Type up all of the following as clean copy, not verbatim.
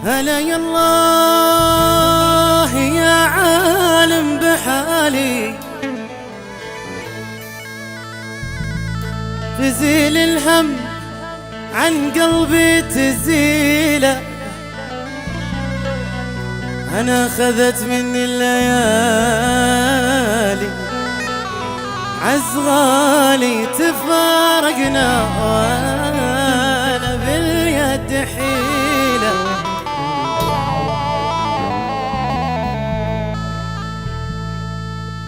هلا يالله يا عالم بحالي، تزيل الهم عن قلبي تزيله. أنا خذت مني الليالي عزغالي، تفارقنا وأنا باليد حيلة.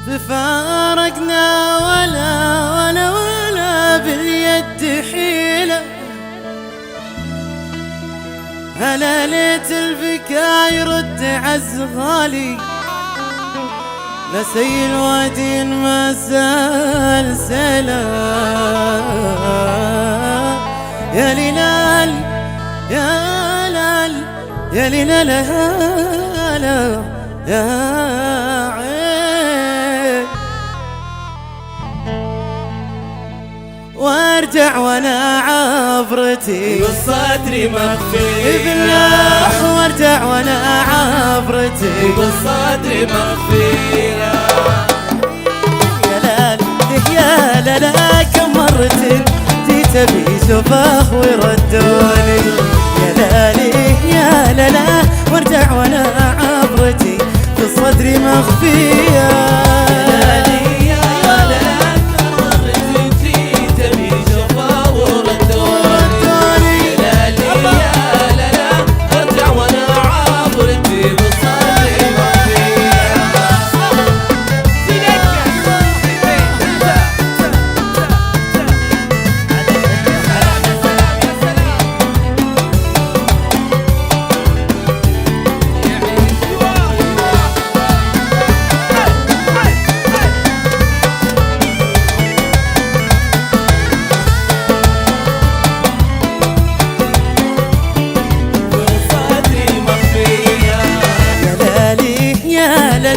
تفارقنا ولا باليد حيلة. هلا ليت البكا يرد عزغالي، لسيل وادي ما زال سلا. يا ليلال يا لال يا ليلال يا عين، وارجع وانا عبرتي بالصدر مخفية بالله، وارجع وانا عبرتي بالصدر مخفية. يا لال يا لالا كم مرة جيت ابي شوفه ويردوني. يا لالي يا لالا وارجع وانا عبرتي بالصدر مخفية.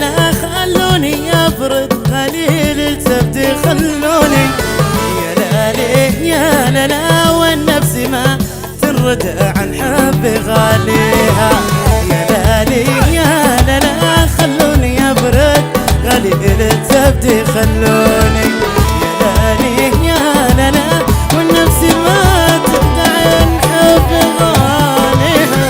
لا خلوني ابرد قليل الزبد خلوني. يا لالي يا لالا والنفس ما تنرد عن حب غاليها. يا لالي يا لالا خلوني ابرد قليل الزبد خلوني. يا لالي يا لالا والنفس ما تنرد عن حب غاليها.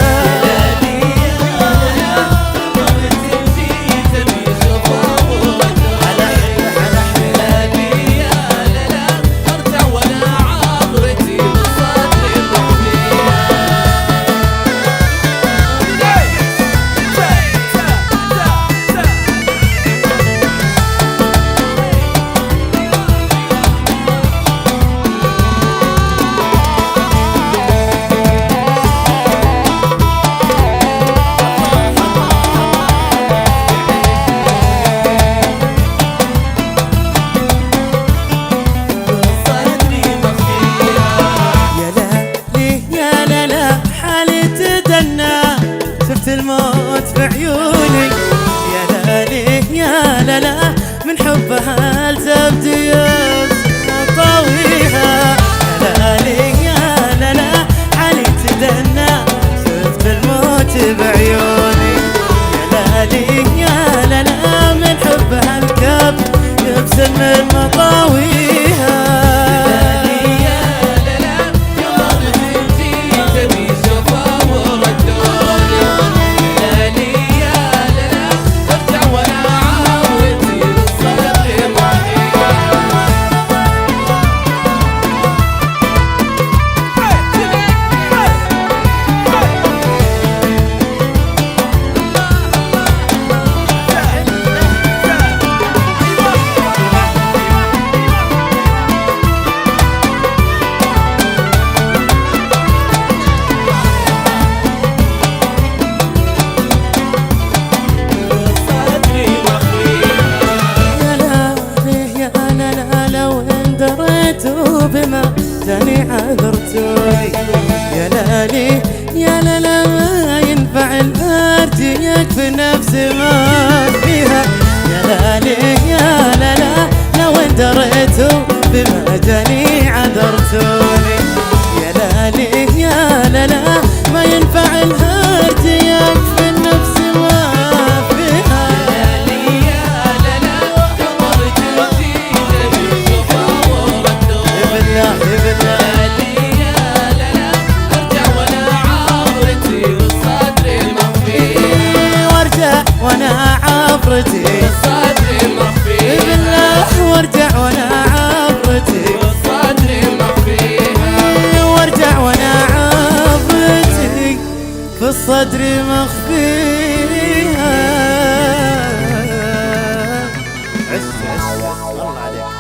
الموت بعيوني. يا لالي يا لالا من حبها الزبد طاويها. يا لالي يا لالا حالي تدنى شفت الموت بعيوني. يا لالي يا لالا من حبها الكب يبسم المطاويها. بما جاني عذرتوني. يا لالي يا لالا ما ينفع الارض يكفي نفسي ما فيها. يا لالي يا لالا لو اندريتوا بما جاني عذرتوني. يا لالي يا لالا ما ينفع الارض في الصدر مخفيها. عش عش الله عليك.